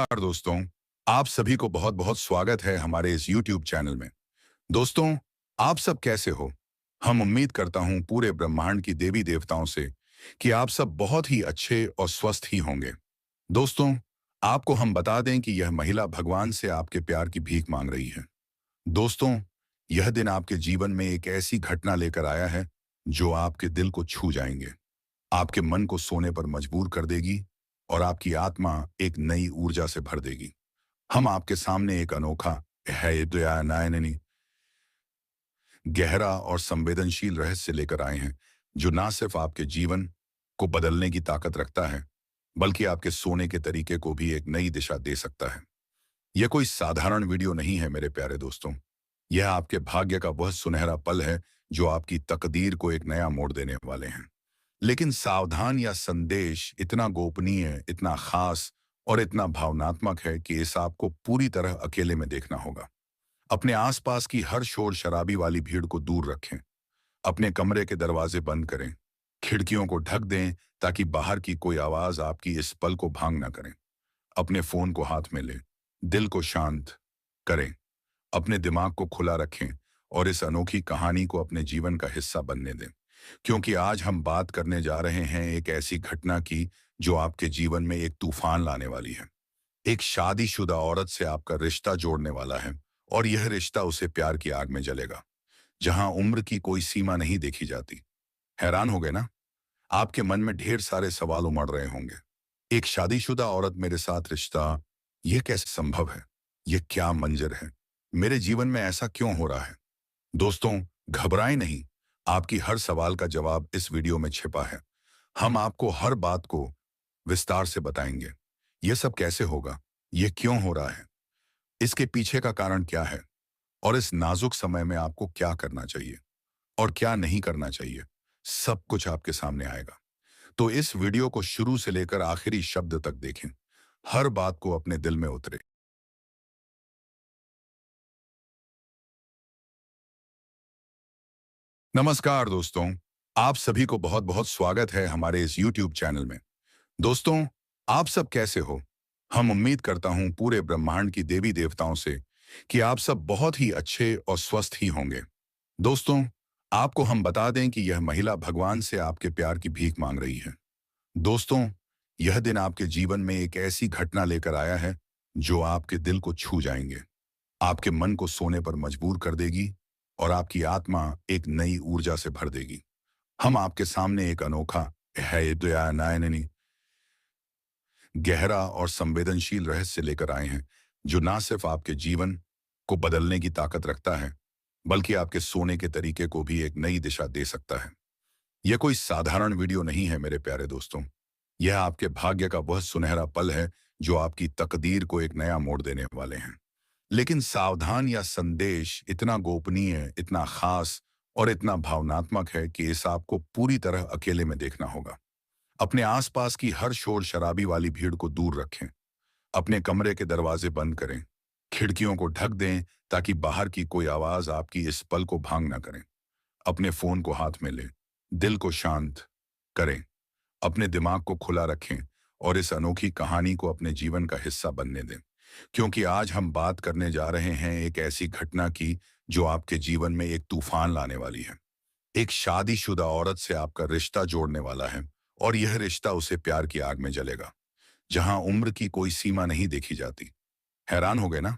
नमस्कार दोस्तों। आप सभी को बहुत बहुत स्वागत है हमारे इस YouTube चैनल में। दोस्तों, आप सब कैसे हो? हम उम्मीद करता हूं पूरे ब्रह्मांड की देवी देवताओं से कि आप सब बहुत ही अच्छे और स्वस्थ ही होंगे। दोस्तों, आपको हम बता दें कि यह महिला भगवान से आपके प्यार की भीख मांग रही है। दोस्तों, यह दिन आपके जीवन में एक ऐसी घटना लेकर आया है जो आपके दिल को छू जाएंगे, आपके मन को सोने पर मजबूर कर देगी और आपकी आत्मा एक नई ऊर्जा से भर देगी। हम आपके सामने एक अनोखा है दया नयननी गहरा और संवेदनशील रहस्य लेकर आए हैं जो ना सिर्फ आपके जीवन को बदलने की ताकत रखता है, बल्कि आपके सोने के तरीके को भी एक नई दिशा दे सकता है। यह कोई साधारण वीडियो नहीं है मेरे प्यारे दोस्तों। यह आपके भाग्य का वह सुनहरा पल है जो आपकी तकदीर को एक नया मोड़ देने वाले हैं। लेकिन सावधान, या संदेश इतना गोपनीय, इतना खास और इतना भावनात्मक है कि इस आपको पूरी तरह अकेले में देखना होगा। अपने आसपास की हर शोर शराबी वाली भीड़ को दूर रखें। अपने कमरे के दरवाजे बंद करें, खिड़कियों को ढक दें ताकि बाहर की कोई आवाज आपकी इस पल को भांग ना करें। अपने फोन को हाथ में लें, दिल को शांत करें, अपने दिमाग को खुला रखें और इस अनोखी कहानी को अपने जीवन का हिस्सा बनने दें। क्योंकि आज हम बात करने जा रहे हैं एक ऐसी घटना की जो आपके जीवन में एक तूफान लाने वाली है। एक शादीशुदा औरत से आपका रिश्ता जोड़ने वाला है, और यह रिश्ता उसे प्यार की आग में जलेगा, जहां उम्र की कोई सीमा नहीं देखी जाती। हैरान हो गए ना? आपके मन में ढेर सारे सवाल उमड़ रहे होंगे। एक शादीशुदा औरत मेरे साथ रिश्ता, यह कैसे संभव है? यह क्या मंजर है? मेरे जीवन में ऐसा क्यों हो रहा है? दोस्तों, घबराएं नहीं। आपकी हर सवाल का जवाब इस वीडियो में छिपा है। हम आपको हर बात को विस्तार से बताएंगे। यह सब कैसे होगा? यह क्यों हो रहा है? इसके पीछे का कारण क्या है? और इस नाजुक समय में आपको क्या करना चाहिए और क्या नहीं करना चाहिए, सब कुछ आपके सामने आएगा। तो इस वीडियो को शुरू से लेकर आखिरी शब्द तक देखें। हर बात को अपने दिल में उतरे। नमस्कार दोस्तों, आप सभी को बहुत बहुत स्वागत है हमारे इस YouTube चैनल में। दोस्तों, आप सब कैसे हो? हम उम्मीद करता हूं पूरे ब्रह्मांड की देवी देवताओं से कि आप सब बहुत ही अच्छे और स्वस्थ ही होंगे। दोस्तों, आपको हम बता दें कि यह महिला भगवान से आपके प्यार की भीख मांग रही है। दोस्तों, यह दिन आपके जीवन में एक ऐसी घटना लेकर आया है जो आपके दिल को छू जाएंगे, आपके मन को सोने पर मजबूर कर देगी और आपकी आत्मा एक नई ऊर्जा से भर देगी। हम आपके सामने एक अनोखा है दया नयननी गहरा और संवेदनशील रहस्य लेकर आए हैं जो ना सिर्फ आपके जीवन को बदलने की ताकत रखता है, बल्कि आपके सोने के तरीके को भी एक नई दिशा दे सकता है। यह कोई साधारण वीडियो नहीं है मेरे प्यारे दोस्तों। यह आपके भाग्य का वह सुनहरा पल है जो आपकी तकदीर को एक नया मोड़ देने वाले हैं। लेकिन सावधान, या संदेश इतना गोपनीय, इतना खास और इतना भावनात्मक है कि इस आपको पूरी तरह अकेले में देखना होगा। अपने आसपास की हर शोर शराबी वाली भीड़ को दूर रखें। अपने कमरे के दरवाजे बंद करें, खिड़कियों को ढक दें ताकि बाहर की कोई आवाज आपकी इस पल को भांग ना करें। अपने फोन को हाथ में लें, दिल को शांत करें, अपने दिमाग को खुला रखें और इस अनोखी कहानी को अपने जीवन का हिस्सा बनने दें। क्योंकि आज हम बात करने जा रहे हैं एक ऐसी घटना की जो आपके जीवन में एक तूफान लाने वाली है। एक शादीशुदा औरत से आपका रिश्ता जोड़ने वाला है, और यह रिश्ता उसे प्यार की आग में जलेगा, जहां उम्र की कोई सीमा नहीं देखी जाती। हैरान हो गए ना?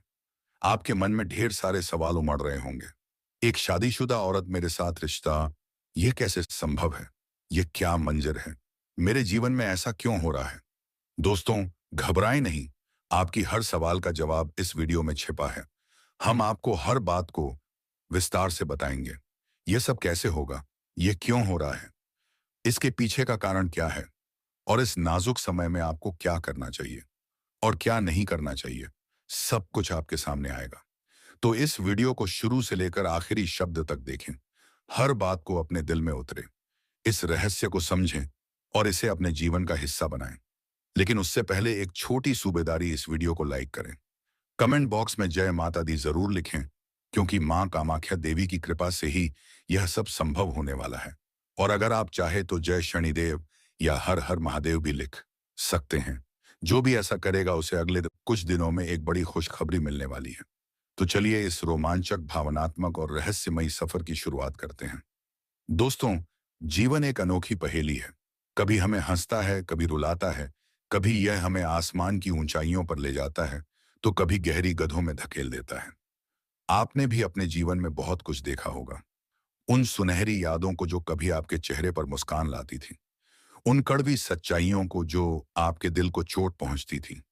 आपके मन में ढेर सारे सवाल उमड़ रहे होंगे। एक शादीशुदा औरत मेरे साथ रिश्ता, यह कैसे संभव है? यह क्या मंजर है? मेरे जीवन में ऐसा क्यों हो रहा है? दोस्तों, घबराएं नहीं। आपकी हर सवाल का जवाब इस वीडियो में छिपा है। हम आपको हर बात को विस्तार से बताएंगे। यह सब कैसे होगा? यह क्यों हो रहा है? इसके पीछे का कारण क्या है? और इस नाजुक समय में आपको क्या करना चाहिए और क्या नहीं करना चाहिए, सब कुछ आपके सामने आएगा। तो इस वीडियो को शुरू से लेकर आखिरी शब्द तक देखें। हर बात को अपने दिल में उतरे, इस रहस्य को समझें और इसे अपने जीवन का हिस्सा बनाएं। लेकिन उससे पहले एक छोटी सूबेदारी, इस वीडियो को लाइक करें। कमेंट बॉक्स में जय माता दी जरूर लिखें, क्योंकि मां कामाख्या देवी की कृपा से ही यह सब संभव होने वाला है। और अगर आप चाहे तो जय शनिदेव या हर हर महादेव भी लिख सकते हैं, जो भी ऐसा करेगा उसे अगले कुछ दिनों में एक बड़ी खुशखबरी मिलने वाली है। तो चलिए इस रोमांचक, भावनात्मक और रहस्यमयी सफर की शुरुआत करते हैं। दोस्तों, जीवन एक अनोखी पहेली है। कभी हमें हंसता है, कभी रुलाता है, कभी यह हमें आसमान की ऊंचाइयों पर ले जाता है, तो कभी गहरी गड्ढों में धकेल देता है। आपने भी अपने जीवन में बहुत कुछ देखा होगा। उन सुनहरी यादों को जो कभी आपके चेहरे पर मुस्कान लाती थी, उन कड़वी सच्चाइयों को जो आपके दिल को चोट पहुंचती थी,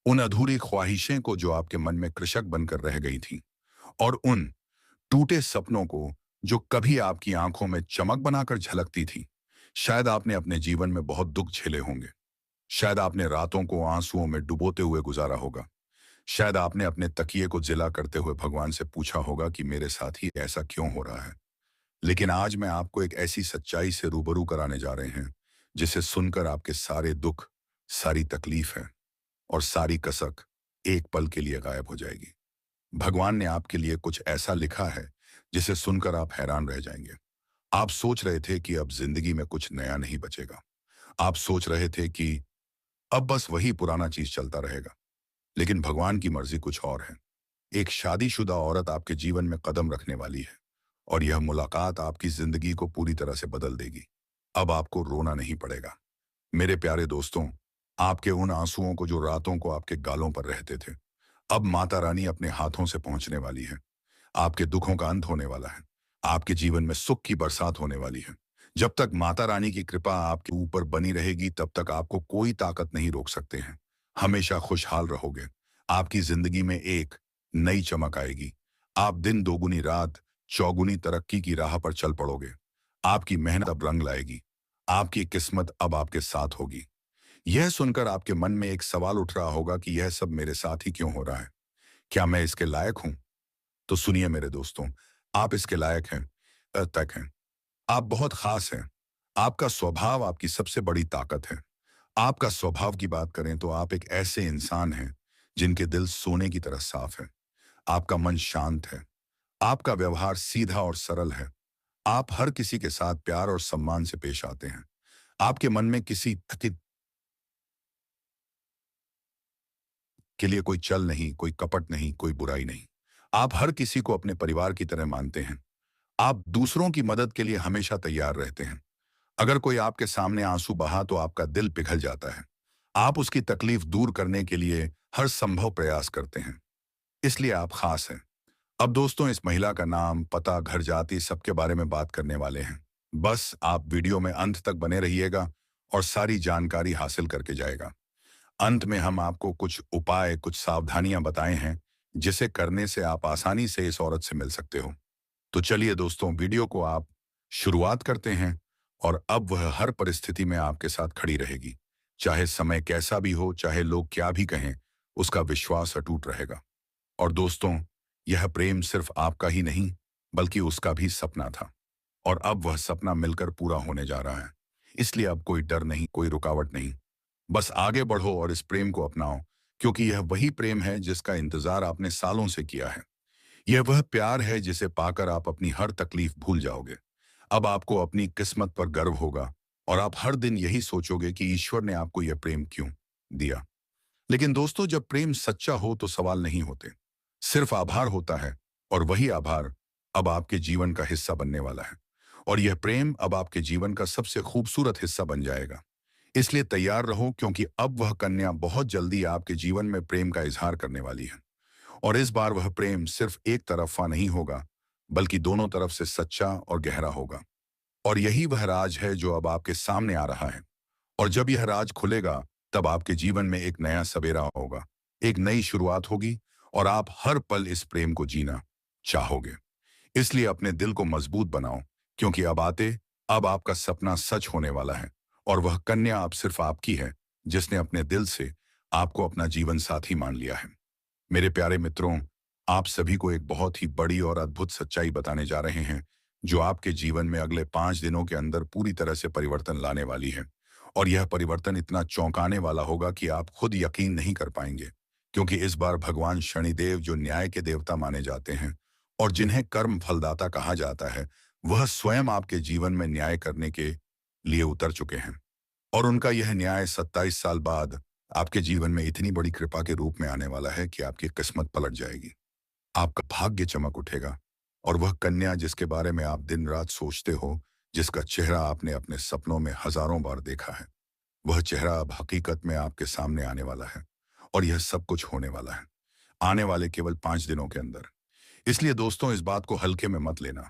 उन अधूरी ख्वाहिशें को जो आपके मन में कृषक बनकर रह गई थी, और उन टूटे सपनों को जो कभी आपकी आंखों में चमक बनाकर झलकती थी। शायद आपने अपने जीवन में बहुत दुख झेले होंगे। शायद आपने रातों को आंसुओं में डुबोते हुए गुजारा होगा। शायद आपने अपने तकिए को जिला करते हुए भगवान से पूछा होगा कि मेरे साथ ही ऐसा क्यों हो रहा है। लेकिन आज मैं आपको एक ऐसी सच्चाई से रूबरू कराने जा रहे हैं, जिसे सुनकर आपके सारे दुख, सारी तकलीफ है और सारी कसक एक पल के लिए गायब हो जाएगी। भगवान ने आपके लिए कुछ ऐसा लिखा है जिसे सुनकर आप हैरान रह जाएंगे। आप सोच रहे थे कि अब जिंदगी में कुछ नया नहीं बचेगा। आप सोच रहे थे कि अब बस वही पुराना चीज चलता रहेगा। लेकिन भगवान की मर्जी कुछ और है। एक शादीशुदा औरत आपके जीवन में कदम रखने वाली है, और यह मुलाकात आपकी जिंदगी को पूरी तरह से बदल देगी। अब आपको रोना नहीं पड़ेगा। मेरे प्यारे दोस्तों, आपके उन आंसुओं को जो रातों को आपके गालों पर रहते थे, अब माता रानी अपने हाथों से पहुंचने वाली है। आपके दुखों का अंत होने वाला है। आपके जीवन में सुख की बरसात होने वाली है। जब तक माता रानी की कृपा आपके ऊपर बनी रहेगी, तब तक आपको कोई ताकत नहीं रोक सकते हैं। हमेशा खुशहाल रहोगे। आपकी जिंदगी में एक नई चमक आएगी। आप दिन दोगुनी रात चौगुनी तरक्की की राह पर चल पड़ोगे। आपकी मेहनत अब रंग लाएगी। आपकी किस्मत अब आपके साथ होगी। यह सुनकर आपके मन में एक सवाल उठ रहा होगा कि यह सब मेरे साथ ही क्यों हो रहा है? क्या मैं इसके लायक हूं? तो सुनिए मेरे दोस्तों, आप इसके लायक हैं, तक हैं। आप बहुत खास हैं। आपका स्वभाव आपकी सबसे बड़ी ताकत है। आपका स्वभाव की बात करें तो आप एक ऐसे इंसान हैं जिनके दिल सोने की तरह साफ है। आपका मन शांत है। आपका व्यवहार सीधा और सरल है। आप हर किसी के साथ प्यार और सम्मान से पेश आते हैं। आपके मन में किसी के लिए कोई चल नहीं, कोई कपट नहीं, कोई बुराई नहीं। आप हर किसी को अपने परिवार की तरह मानते हैं। आप दूसरों की मदद के लिए हमेशा तैयार रहते हैं। अगर कोई आपके सामने आंसू बहा तो आपका दिल पिघल जाता है। आप उसकी तकलीफ दूर करने के लिए हर संभव प्रयास करते हैं। इसलिए आप खास हैं। अब दोस्तों, इस महिला का नाम, पता, घर, जाति सबके बारे में बात करने वाले हैं। बस आप वीडियो में अंत तक बने रहिएगा और सारी जानकारी हासिल करके जाएगा। अंत में हम आपको कुछ उपाय, कुछ सावधानियां बताए हैं, जिसे करने से आप आसानी से इस औरत से मिल सकते हो। तो चलिए दोस्तों, वीडियो को आप शुरुआत करते हैं। और अब वह हर परिस्थिति में आपके साथ खड़ी रहेगी। चाहे समय कैसा भी हो, चाहे लोग क्या भी कहें, उसका विश्वास अटूट रहेगा। और दोस्तों, यह प्रेम सिर्फ आपका ही नहीं, बल्कि उसका भी सपना था। और अब वह सपना मिलकर पूरा होने जा रहा है। इसलिए अब कोई डर नहीं, कोई रुकावट नहीं। बस आगे बढ़ो और इस प्रेम को अपनाओ, क्योंकि यह वही प्रेम है जिसका इंतजार आपने सालों से किया है। यह वह प्यार है जिसे पाकर आप अपनी हर तकलीफ भूल जाओगे। अब आपको अपनी किस्मत पर गर्व होगा और आप हर दिन यही सोचोगे कि ईश्वर ने आपको यह प्रेम क्यों दिया। लेकिन दोस्तों, जब प्रेम सच्चा हो तो सवाल नहीं होते, सिर्फ आभार होता है। और वही आभार अब आपके जीवन का हिस्सा बनने वाला है। और यह प्रेम अब आपके जीवन का सबसे खूबसूरत हिस्सा बन जाएगा। इसलिए तैयार रहो, क्योंकि अब वह कन्या बहुत जल्दी आपके जीवन में प्रेम का इजहार करने वाली है। और इस बार वह प्रेम सिर्फ एक तरफा नहीं होगा, बल्कि दोनों तरफ से सच्चा और गहरा होगा। और यही वह राज है जो अब आपके सामने आ रहा है। और जब यह राज खुलेगा, तब आपके जीवन में एक नया सवेरा होगा, एक नई शुरुआत होगी, और आप हर पल इस प्रेम को जीना चाहोगे। इसलिए अपने दिल को मजबूत बनाओ, क्योंकि अब आपका सपना सच होने वाला है। और वह कन्या अब सिर्फ आपकी है, जिसने अपने दिल से आपको अपना जीवन साथी मान लिया है। मेरे प्यारे मित्रों, आप सभी को एक बहुत ही बड़ी और अद्भुत सच्चाई बताने जा रहे हैं, जो आपके जीवन में अगले 5 दिनों के अंदर पूरी तरह से परिवर्तन लाने वाली है। और यह परिवर्तन इतना चौंकाने वाला होगा कि आप खुद यकीन नहीं कर पाएंगे। क्योंकि इस बार भगवान शनिदेव, जो न्याय के देवता माने जाते हैं और जिन्हें कर्म फलदाता कहा जाता है, वह स्वयं आपके जीवन में न्याय करने के लिए उतर चुके हैं। और उनका यह न्याय 27 साल बाद आपके जीवन में इतनी बड़ी कृपा के रूप में आने वाला है कि आपकी किस्मत पलट जाएगी। आपका भाग्य चमक उठेगा और वह कन्या जिसके बारे में आप दिन रात सोचते हो, जिसका चेहरा आपने अपने सपनों में हजारों बार देखा है, वह चेहरा अब हकीकत में आपके सामने आने वाला है। और यह सब कुछ होने वाला है आने वाले केवल 5 दिनों के अंदर। इसलिए दोस्तों, इस बात को हल्के में मत लेना,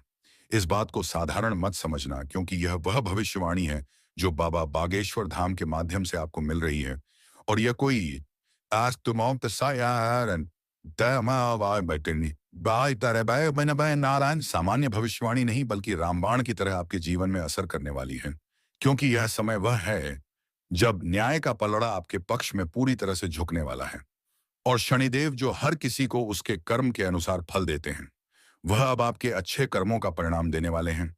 इस बात को साधारण मत समझना, क्योंकि यह वह भविष्यवाणी है जो बाबा बागेश्वर धाम के माध्यम से आपको मिल रही है। और यह कोई आज तुम नारायण सामान्य भविष्यवाणी नहीं, बल्कि रामबाण की तरह आपके जीवन में असर करने वाली है। क्योंकि यह समय वह है जब न्याय का पलड़ा आपके पक्ष में पूरी तरह से झुकने वाला है। और शनिदेव जो हर किसी को उसके कर्म के अनुसार फल देते हैं, वह अब आपके अच्छे कर्मों का परिणाम देने वाले हैं।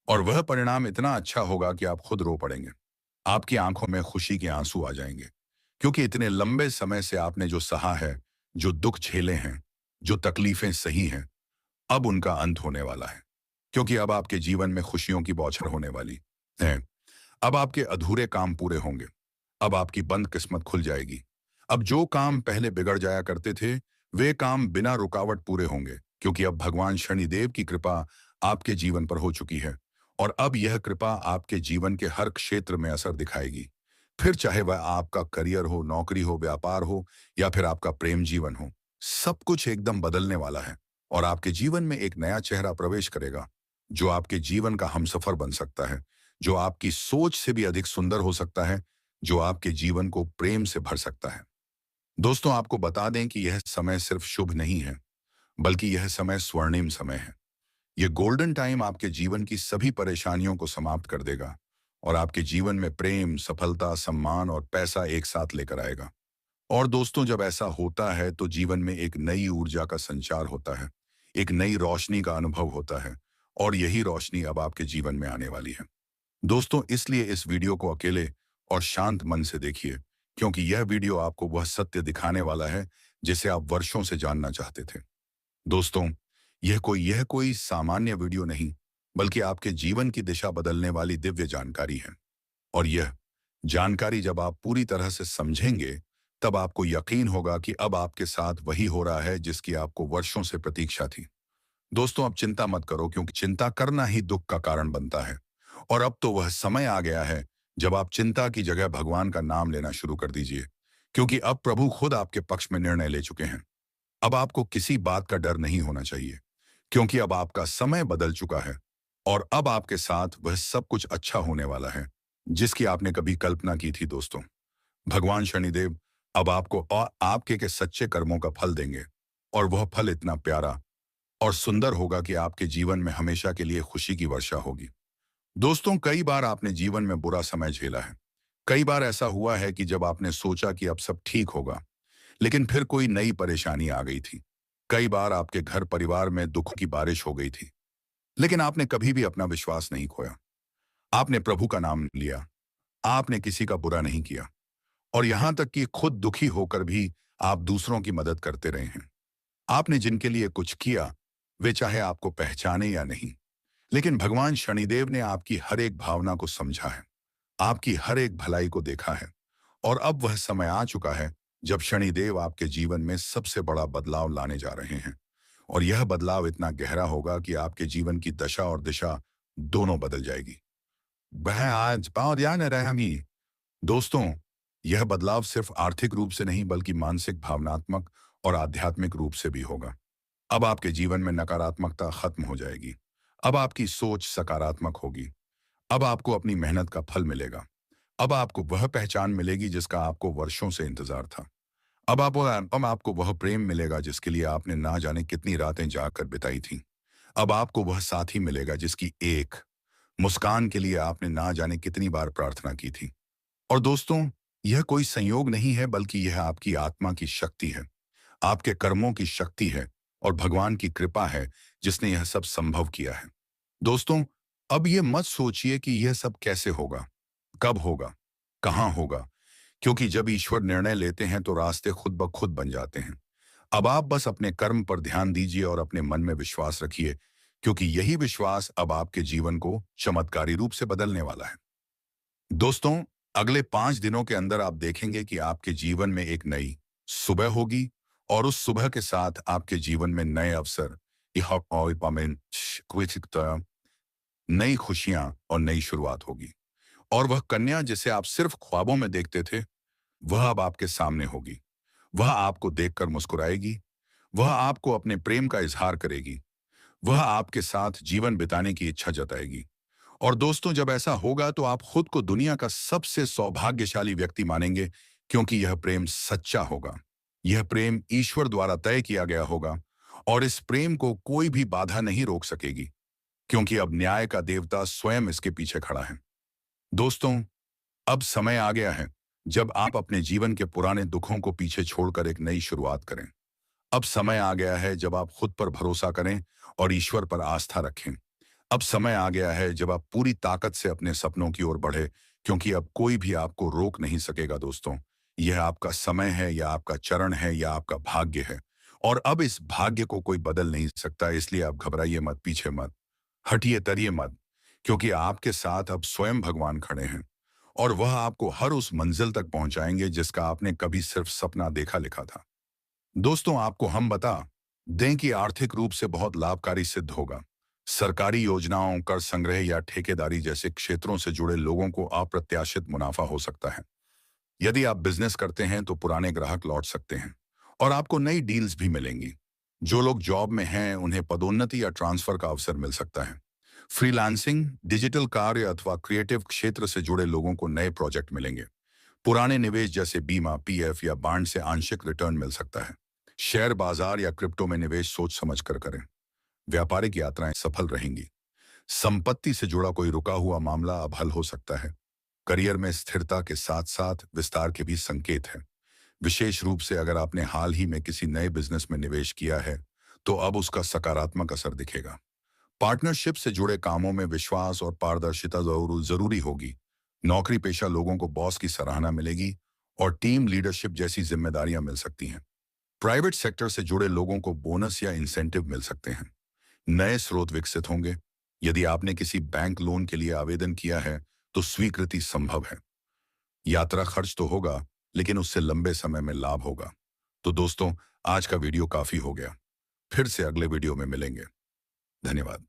और वह परिणाम इतना अच्छा होगा कि आप खुद रो पड़ेंगे। आपकी आंखों में खुशी के आंसू आ जाएंगे, क्योंकि इतने लंबे समय से आपने जो सहा है, जो दुख झेले हैं, जो तकलीफें सही हैं, अब उनका अंत होने वाला है। क्योंकि अब आपके जीवन में खुशियों की बौछार होने वाली है। अब आपके अधूरे काम पूरे होंगे। अब आपकी बंद किस्मत खुल जाएगी। अब जो काम पहले बिगड़ जाया करते थे, वे काम बिना रुकावट पूरे होंगे, क्योंकि अब भगवान शनिदेव की कृपा आपके जीवन पर हो चुकी है। और अब यह कृपा आपके जीवन के हर क्षेत्र में असर दिखाएगी। फिर चाहे वह आपका करियर हो, नौकरी हो, व्यापार हो, या फिर आपका प्रेम जीवन हो, सब कुछ एकदम बदलने वाला है। और आपके जीवन में एक नया चेहरा प्रवेश करेगा, जो आपके जीवन का हमसफर बन सकता है, जो आपकी सोच से भी अधिक सुंदर हो सकता है, जो आपके जीवन को प्रेम से भर सकता है। दोस्तों, आपको बता दें कि यह समय सिर्फ शुभ नहीं है, बल्कि यह समय स्वर्णिम समय है। यह गोल्डन टाइम आपके जीवन की सभी परेशानियों को समाप्त कर देगा और आपके जीवन में प्रेम, सफलता, सम्मान और पैसा एक साथ लेकर आएगा। और दोस्तों, जब ऐसा होता है तो जीवन में एक नई ऊर्जा का संचार होता है, एक नई रोशनी का अनुभव होता है। और यही रोशनी अब आपके जीवन में आने वाली है। दोस्तों, इसलिए इस वीडियो को अकेले और शांत मन से देखिए, क्योंकि यह वीडियो आपको वह सत्य दिखाने वाला है जिसे आप वर्षों से जानना चाहते थे। दोस्तों, यह कोई सामान्य वीडियो नहीं, बल्कि आपके जीवन की दिशा बदलने वाली दिव्य जानकारी है। और यह जानकारी जब आप पूरी तरह से समझेंगे, तब आपको यकीन होगा कि अब आपके साथ वही हो रहा है जिसकी आपको वर्षों से प्रतीक्षा थी। दोस्तों, अब चिंता मत करो, क्योंकि चिंता करना ही दुख का कारण बनता है। और अब तो वह समय आ गया है जब आप चिंता की जगह भगवान का नाम लेना शुरू कर दीजिए, क्योंकि अब प्रभु खुद आपके पक्ष में निर्णय ले चुके हैं। अब आपको किसी बात का डर नहीं होना चाहिए, क्योंकि अब आपका समय बदल चुका है। और अब आपके साथ वह सब कुछ अच्छा होने वाला है जिसकी आपने कभी कल्पना की थी। दोस्तों, भगवान शनिदेव अब आपको और आपके के सच्चे कर्मों का फल देंगे। और वह फल इतना प्यारा और सुंदर होगा कि आपके जीवन में हमेशा के लिए खुशी की वर्षा होगी। दोस्तों, कई बार आपने जीवन में बुरा समय झेला है। कई बार ऐसा हुआ है कि जब आपने सोचा कि अब सब ठीक होगा, लेकिन फिर कोई नई परेशानी आ गई थी। कई बार आपके घर परिवार में दुख की बारिश हो गई थी, लेकिन आपने कभी भी अपना विश्वास नहीं खोया। आपने प्रभु का नाम लिया, आपने किसी का बुरा नहीं किया, और यहां तक कि खुद दुखी होकर भी आप दूसरों की मदद करते रहे हैं। आपने जिनके लिए कुछ किया, वे चाहे आपको पहचाने या नहीं, लेकिन भगवान शनिदेव ने आपकी हर एक भावना को समझा है, आपकी हर एक भलाई को देखा है। और अब वह समय आ चुका है जब शनिदेव आपके जीवन में सबसे बड़ा बदलाव लाने जा रहे हैं। और यह बदलाव इतना गहरा होगा कि आपके जीवन की दशा और दिशा दोनों बदल जाएगी। वह आज पाँव ध्यान रहे। दोस्तों, यह बदलाव सिर्फ आर्थिक रूप से नहीं, बल्कि मानसिक, भावनात्मक और आध्यात्मिक रूप से भी होगा। अब आपके जीवन में नकारात्मकता खत्म हो जाएगी। अब आपकी सोच सकारात्मक होगी। अब आपको अपनी मेहनत का फल मिलेगा। अब आपको वह पहचान मिलेगी जिसका आपको वर्षों से इंतजार था। अब आपको वह प्रेम मिलेगा जिसके लिए आपने ना जाने कितनी रातें जाकर बिताई थी। अब आपको वह साथी मिलेगा जिसकी एक मुस्कान के लिए आपने ना जाने कितनी बार प्रार्थना की थी। और दोस्तों, यह कोई संयोग नहीं है, बल्कि यह आपकी आत्मा की शक्ति है, आपके कर्मों की शक्ति है और भगवान की कृपा है जिसने यह सब संभव किया है। दोस्तों, अब यह मत सोचिए कि यह सब कैसे होगा, कब होगा, कहाँ होगा, क्योंकि जब ईश्वर निर्णय लेते हैं तो रास्ते खुद ब खुद बन जाते हैं। अब आप बस अपने कर्म पर ध्यान दीजिए और अपने मन में विश्वास रखिए, क्योंकि यही विश्वास अब आपके जीवन को चमत्कारी रूप से बदलने वाला है। दोस्तों, अगले 5 दिनों के अंदर आप देखेंगे कि आपके जीवन में एक नई सुबह होगी और उस सुबह के साथ आपके जीवन में नए अवसर, नई खुशियां और नई शुरुआत होगी। और वह कन्या जिसे आप सिर्फ ख्वाबों में देखते थे, वह अब आपके सामने होगी। वह आपको देखकर मुस्कुराएगी, वह आपको अपने प्रेम का इजहार करेगी, वह आपके साथ जीवन बिताने की इच्छा जताएगी। और दोस्तों, जब ऐसा होगा तो आप खुद को दुनिया का सबसे सौभाग्यशाली व्यक्ति मानेंगे, क्योंकि यह प्रेम सच्चा होगा। यह प्रेम ईश्वर द्वारा तय किया गया होगा और इस प्रेम को कोई भी बाधा नहीं रोक सकेगी, क्योंकि अब न्याय का देवता स्वयं इसके पीछे खड़ा है। दोस्तों, अब समय आ गया है जब आप अपने जीवन के पुराने दुखों को पीछे छोड़कर एक नई शुरुआत करें। अब समय आ गया है जब आप खुद पर भरोसा करें और ईश्वर पर आस्था रखें। अब समय आ गया है जब आप पूरी ताकत से अपने सपनों की ओर बढ़े, क्योंकि अब कोई भी आपको रोक नहीं सकेगा दोस्तों। यह आपका समय है, या आपका चरण है, या आपका भाग्य है। और अब इस भाग्य को कोई बदल नहीं सकता, इसलिए आप घबराइए मत, पीछे मत हटिए, तरिए मत, क्योंकि आपके साथ अब स्वयं भगवान खड़े हैं और वह आपको हर उस मंजिल तक पहुंचाएंगे जिसका आपने कभी सिर्फ सपना देखा लिखा था। दोस्तों, आपको हम बता दें कि आर्थिक रूप से बहुत लाभकारी सिद्ध होगा। सरकारी योजनाओं, कर संग्रह या ठेकेदारी जैसे क्षेत्रों से जुड़े लोगों को अप्रत्याशित मुनाफा हो सकता है। यदि आप बिजनेस करते हैं तो पुराने ग्राहक लौट सकते हैं और आपको नई डील्स भी मिलेंगी। जो लोग जॉब में हैं उन्हें पदोन्नति या ट्रांसफर का अवसर मिल सकता है। फ्रीलांसिंग, डिजिटल कार्य अथवा क्रिएटिव क्षेत्र से जुड़े लोगों को नए प्रोजेक्ट मिलेंगे। पुराने निवेश जैसे बीमा, पीएफ या बॉन्ड से आंशिक रिटर्न मिल सकता है। शेयर बाजार या क्रिप्टो में निवेश सोच समझ कर करें। व्यापारिक यात्राएं सफल रहेंगी। संपत्ति से जुड़ा कोई रुका हुआ मामला अब हल हो सकता है। करियर में स्थिरता के साथ साथ विस्तार के भी संकेत हैं। विशेष रूप से अगर आपने हाल ही में किसी नए बिजनेस में निवेश किया है, तो अब उसका सकारात्मक असर दिखेगा। पार्टनरशिप से जुड़े कामों में विश्वास और पारदर्शिता जरूरी होगी। नौकरी पेशा लोगों को बॉस की सराहना मिलेगी और टीम लीडरशिप जैसी जिम्मेदारियां मिल सकती हैं। प्राइवेट सेक्टर से जुड़े लोगों को बोनस या इंसेंटिव मिल सकते हैं। नए स्रोत विकसित होंगे। यदि आपने किसी बैंक लोन के लिए आवेदन किया है तो स्वीकृति संभव है। यात्रा खर्च तो होगा, लेकिन उससे लंबे समय में लाभ होगा। तो दोस्तों, आज का वीडियो काफी हो गया। फिर से अगले वीडियो में मिलेंगे। धन्यवाद।